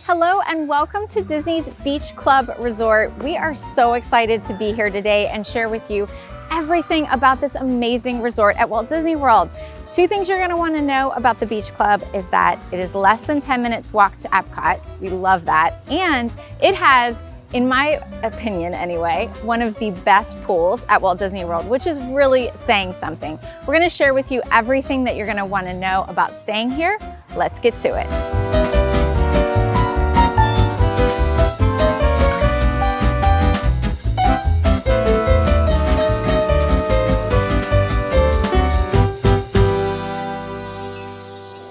Hello and welcome to Disney's Beach Club Resort. We are so excited to be here today and share with you everything about this amazing resort at Walt Disney World. Two things you're going to want to know about the Beach Club is that it is less than 10 minutes walk to Epcot. We love that. And it has, in my opinion anyway, one of the best pools at Walt Disney World, which is really saying something. We're going to share with you everything that you're going to want to know about staying here. Let's get to it.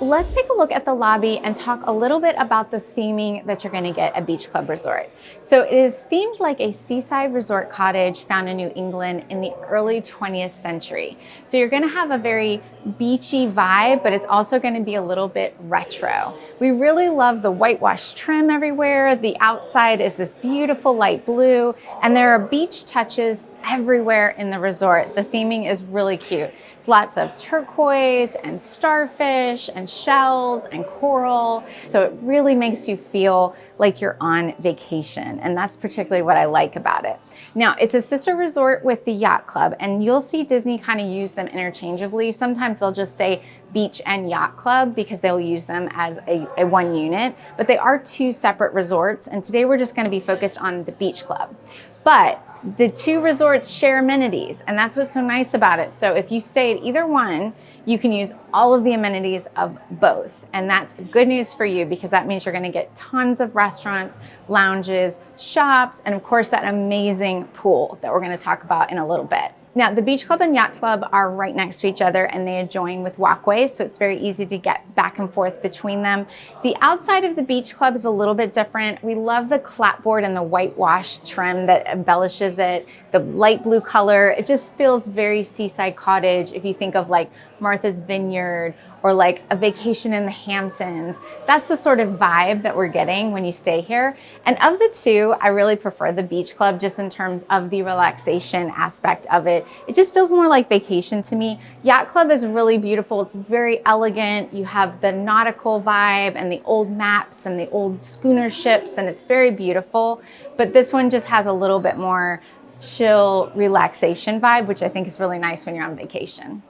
Let's take a look at the lobby and talk a little bit about the theming that you're going to get at Beach Club Resort. So it is themed like a seaside resort cottage found in New England in the early 20th century. So you're going to have a very beachy vibe, but it's also going to be a little bit retro. We really love the whitewash trim everywhere. The outside is this beautiful light blue, and there are beach touches everywhere in the resort. The theming is really cute. It's lots of turquoise and starfish and shells and coral. So it really makes you feel like you're on vacation. And that's particularly what I like about it. Now, it's a sister resort with the Yacht Club, and you'll see Disney kind of use them interchangeably. Sometimes they'll just say Beach and Yacht Club because they'll use them as a one unit, but they are two separate resorts. And today we're just going to be focused on the Beach Club. But the two resorts share amenities, and that's what's so nice about it. So if you stay at either one, you can use all of the amenities of both. And that's good news for you because that means you're going to get tons of restaurants, lounges, shops, and of course that amazing pool that we're going to talk about in a little bit. Now, the Beach Club and Yacht Club are right next to each other and they adjoin with walkways, so it's very easy to get back and forth between them. The outside of the Beach Club is a little bit different. We love the clapboard and the whitewash trim that embellishes it, the light blue color. It just feels very seaside cottage if you think of like Martha's Vineyard or like a vacation in the Hamptons. That's the sort of vibe that we're getting when you stay here. And of the two, I really prefer the Beach Club just in terms of the relaxation aspect of it. It just feels more like vacation to me. Yacht Club is really beautiful. It's very elegant. You have the nautical vibe and the old maps and the old schooner ships, and it's very beautiful. But this one just has a little bit more chill relaxation vibe, which I think is really nice when you're on vacation.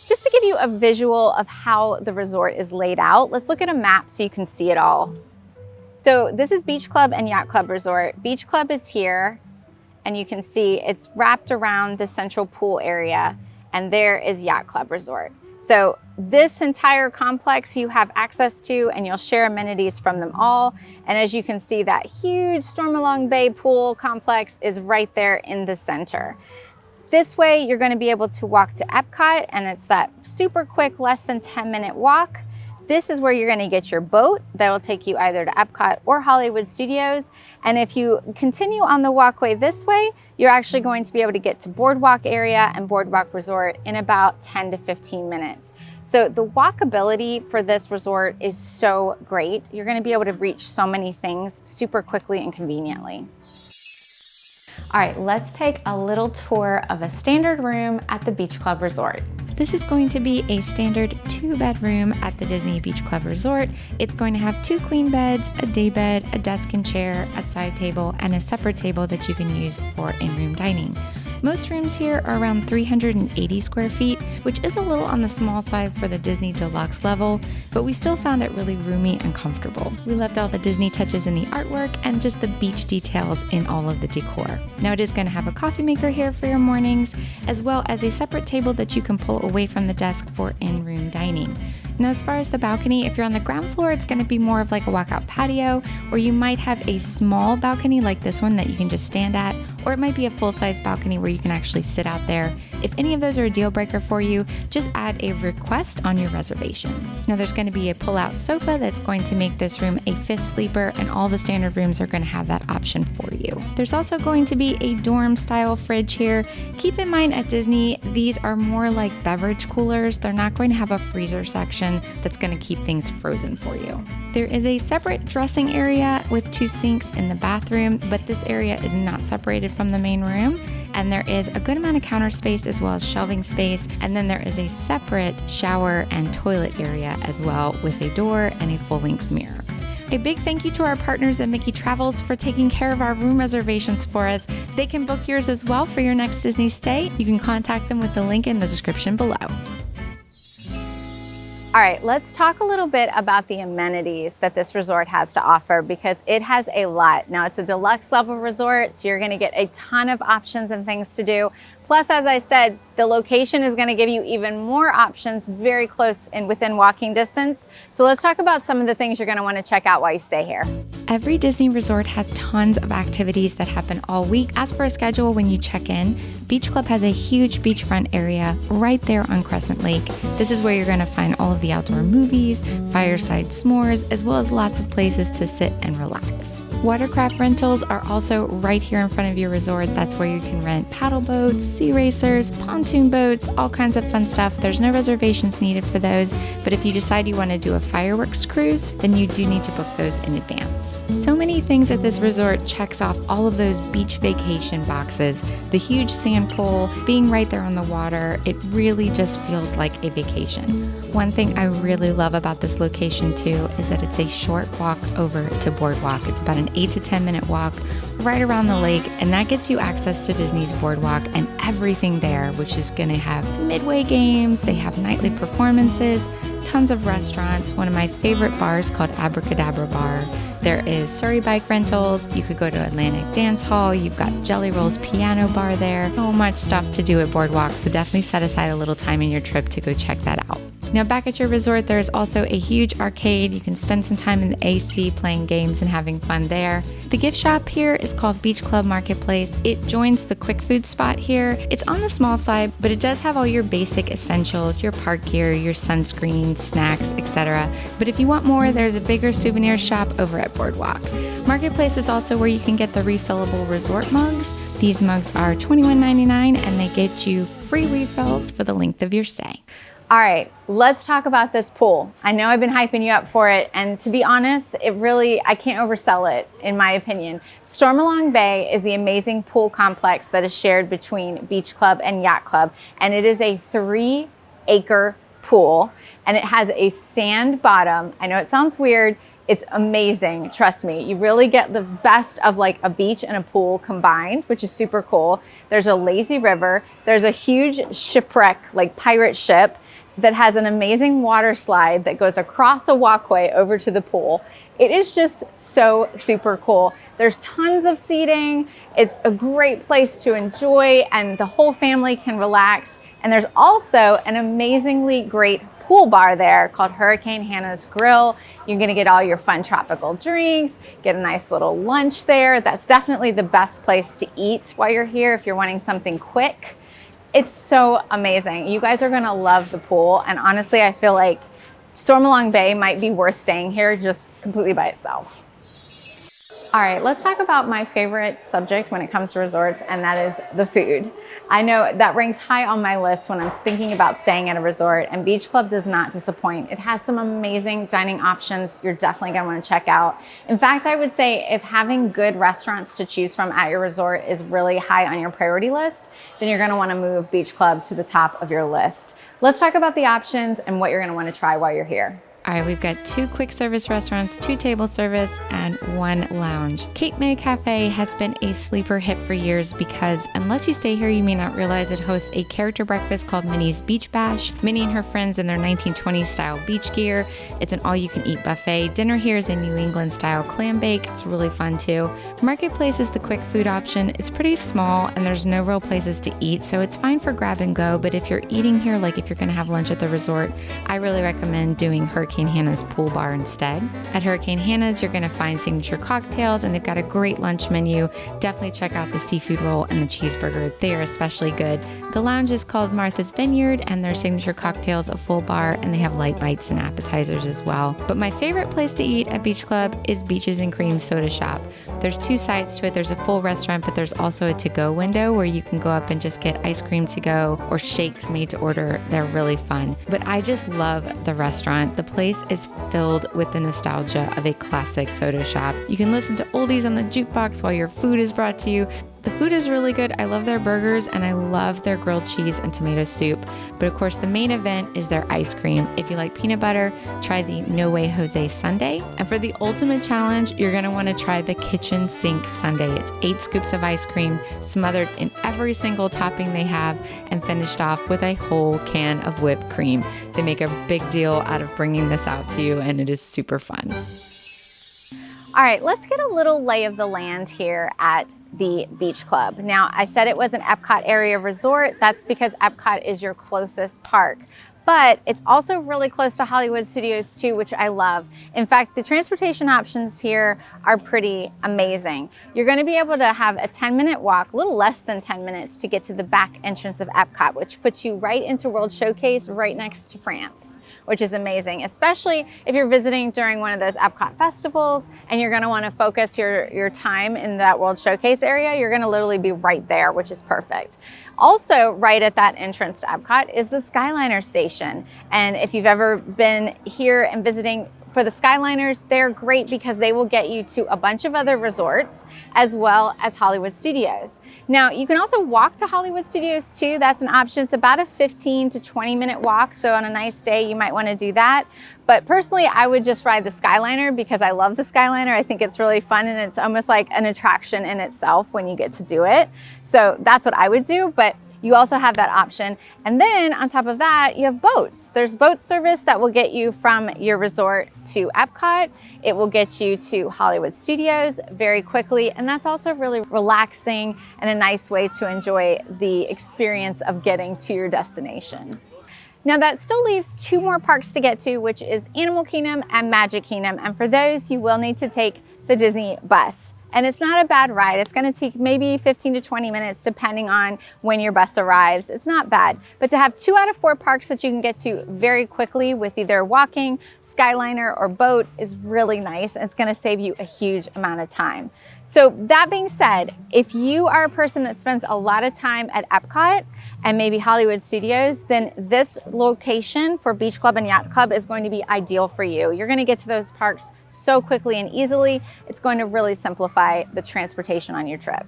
Just to give you a visual of how the resort is laid out, let's look at a map so you can see it all. So this is Beach Club and Yacht Club Resort. Beach Club is here, and you can see it's wrapped around the central pool area, and there is Yacht Club Resort. So this entire complex you have access to, and you'll share amenities from them all. And as you can see, that huge Stormalong Bay pool complex is right there in the center. This way, you're going to be able to walk to Epcot, and it's that super quick, less than 10-minute walk. This is where you're going to get your boat that will take you either to Epcot or Hollywood Studios. And if you continue on the walkway this way, you're actually going to be able to get to Boardwalk area and Boardwalk Resort in about 10 to 15 minutes. So the walkability for this resort is so great. You're going to be able to reach so many things super quickly and conveniently. All right, let's take a little tour of a standard room at the Beach Club Resort. This is going to be a standard 2-bedroom at the Disney Beach Club Resort. It's going to have 2 queen beds, a day bed, a desk and chair, a side table, and a separate table that you can use for in-room dining. Most rooms here are around 380 square feet, which is a little on the small side for the Disney Deluxe level, but we still found it really roomy and comfortable. We loved all the Disney touches in the artwork and just the beach details in all of the decor. Now it is going to have a coffee maker here for your mornings, as well as a separate table that you can pull away from the desk for in-room dining. Now, as far as the balcony, if you're on the ground floor, it's going to be more of like a walkout patio, or you might have a small balcony like this one that you can just stand at, or it might be a full-size balcony where you can actually sit out there. If any of those are a deal breaker for you, just add a request on your reservation. Now, there's going to be a pull-out sofa that's going to make this room a 5th sleeper, and all the standard rooms are going to have that option for you. There's also going to be a dorm-style fridge here. Keep in mind, at Disney, these are more like beverage coolers. They're not going to have a freezer section that's going to keep things frozen for you. There is a separate dressing area with 2 sinks in the bathroom, but this area is not separated from the main room. and there is a good amount of counter space as well as shelving space. And then there is a separate shower and toilet area as well with a door and a full-length mirror. A big thank you to our partners at Mickey Travels for taking care of our room reservations for us. They can book yours as well for your next Disney stay. You can contact them with the link in the description below. All right, let's talk a little bit about the amenities that this resort has to offer because it has a lot. Now, it's a deluxe level resort, so you're going to get a ton of options and things to do. Plus, as I said, the location is going to give you even more options very close and within walking distance. So let's talk about some of the things you're going to want to check out while you stay here. Every Disney resort has tons of activities that happen all week. As for a schedule when you check in, Beach Club has a huge beachfront area right there on Crescent Lake. This is where you're going to find all of the outdoor movies, fireside s'mores, as well as lots of places to sit and relax. Watercraft rentals are also right here in front of your resort. That's where you can rent paddle boats, sea racers, pontoon boats, all kinds of fun stuff. There's no reservations needed for those, but if you decide you want to do a fireworks cruise, then you do need to book those in advance. So many things at this resort checks off all of those beach vacation boxes. The huge sand pool, being right there on the water, it really just feels like a vacation. One thing I really love about this location too is that it's a short walk over to Boardwalk. It's about an 8 to 10 minute walk right around the lake, and that gets you access to Disney's Boardwalk and everything there, which is going to have midway games, they have nightly performances, tons of restaurants, one of my favorite bars called Abracadabra Bar. There is Surrey bike rentals, you could go to Atlantic Dance Hall, you've got Jelly Roll's piano bar there, so much stuff to do at Boardwalk, so definitely set aside a little time in your trip to go check that out. Now back at your resort, there's also a huge arcade. You can spend some time in the AC playing games and having fun there. The gift shop here is called Beach Club Marketplace. It joins the quick food spot here. It's on the small side, but it does have all your basic essentials, your park gear, your sunscreen, snacks, etc. But if you want more, there's a bigger souvenir shop over at Boardwalk. Marketplace is also where you can get the refillable resort mugs. These mugs are $21.99 and they get you free refills for the length of your stay. All right, let's talk about this pool. I know I've been hyping you up for it, and to be honest, I can't oversell it, in my opinion. Stormalong Bay is the amazing pool complex that is shared between Beach Club and Yacht Club, and it is a 3-acre pool, and it has a sand bottom. I know it sounds weird. It's amazing, trust me. You really get the best of like a beach and a pool combined, which is super cool. There's a lazy river. There's a huge shipwreck, like pirate ship, that has an amazing water slide that goes across a walkway over to the pool. It is just so super cool. There's tons of seating. It's a great place to enjoy and the whole family can relax. And there's also an amazingly great pool bar there called Hurricane Hannah's Grill. You're gonna get all your fun tropical drinks, get a nice little lunch there. That's definitely the best place to eat while you're here if you're wanting something quick. It's so amazing. You guys are gonna love the pool. And honestly, I feel like Stormalong Bay might be worth staying here just completely by itself. All right, let's talk about my favorite subject when it comes to resorts, and that is the food. I know that ranks high on my list when I'm thinking about staying at a resort, and Beach Club does not disappoint. It has some amazing dining options you're definitely gonna wanna check out. In fact, I would say if having good restaurants to choose from at your resort is really high on your priority list, then you're gonna wanna move Beach Club to the top of your list. Let's talk about the options and what you're gonna wanna try while you're here. All right, we've got 2 quick service restaurants, 2 table service, and 1 lounge. Cape May Cafe has been a sleeper hit for years because unless you stay here, you may not realize it hosts a character breakfast called Minnie's Beach Bash. Minnie and her friends in their 1920s style beach gear. It's an all-you-can-eat buffet. Dinner here is a New England style clam bake. It's really fun too. Marketplace is the quick food option. It's pretty small and there's no real places to eat, so it's fine for grab and go. But if you're eating here, like if you're gonna have lunch at the resort, I really recommend doing Hurricane Hannah's pool bar instead. At Hurricane Hannah's, you're gonna find signature cocktails and they've got a great lunch menu. Definitely check out the seafood roll and the cheeseburger. They are especially good. The lounge is called Martha's Vineyard and their signature cocktails a full bar, and they have light bites and appetizers as well. But my favorite place to eat at Beach Club is Beaches and Cream Soda Shop. There's 2 sides to it. There's a full restaurant, but there's also a to-go window where you can go up and just get ice cream to go or shakes made to order. They're really fun. But I just love the restaurant. The place is filled with the nostalgia of a classic soda shop. You can listen to oldies on the jukebox while your food is brought to you. The food is really good. I love their burgers and I love their grilled cheese and tomato soup. But of course, the main event is their ice cream. If you like peanut butter, try the No Way Jose sundae. And for the ultimate challenge, you're going to want to try the kitchen sink sundae. It's 8 scoops of ice cream smothered in every single topping they have and finished off with a whole can of whipped cream. They make a big deal out of bringing this out to you, and it is super fun. All right, let's get a little lay of the land here at the Beach Club. Now, I said it was an Epcot area resort. That's because Epcot is your closest park. But it's also really close to Hollywood Studios too, which I love. In fact, the transportation options here are pretty amazing. You're going to be able to have a 10-minute walk, a little less than 10 minutes, to get to the back entrance of Epcot, which puts you right into World Showcase right next to France, which is amazing, especially if you're visiting during one of those Epcot festivals and you're going to want to focus your time in that World Showcase area. You're going to literally be right there, which is perfect. Also, right at that entrance to Epcot is the Skyliner station. And if you've ever been here and visiting for the Skyliners, they're great because they will get you to a bunch of other resorts as well as Hollywood Studios. Now, you can also walk to Hollywood Studios too. That's an option. It's about a 15 to 20 minute walk. So on a nice day, you might want to do that. But personally, I would just ride the Skyliner because I love the Skyliner. I think it's really fun and it's almost like an attraction in itself when you get to do it. So that's what I would do. But you also have that option. And then on top of that, you have boats. There's boat service that will get you from your resort to Epcot. It will get you to Hollywood Studios very quickly. And that's also really relaxing and a nice way to enjoy the experience of getting to your destination. Now that still leaves 2 more parks to get to, which is Animal Kingdom and Magic Kingdom. And for those, you will need to take the Disney bus. And it's not a bad ride. It's going to take maybe 15 to 20 minutes depending on when your bus arrives. It's not bad. But to have 2 out of 4 parks that you can get to very quickly with either walking, Skyliner, or boat is really nice. And it's going to save you a huge amount of time. So that being said, if you are a person that spends a lot of time at Epcot and maybe Hollywood Studios, then this location for Beach Club and Yacht Club is going to be ideal for you. You're going to get to those parks so quickly and easily. It's going to really simplify the transportation on your trip.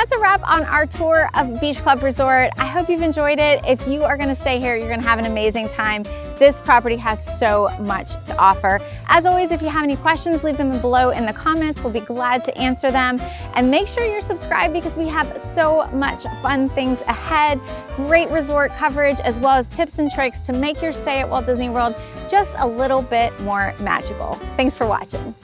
That's a wrap on our tour of Beach Club Resort. I hope you've enjoyed it. If you are going to stay here, you're going to have an amazing time. This property has so much to offer. As always, if you have any questions, leave them below in the comments. We'll be glad to answer them. And make sure you're subscribed because we have so much fun things ahead. Great resort coverage as well as tips and tricks to make your stay at Walt Disney World just a little bit more magical. Thanks for watching.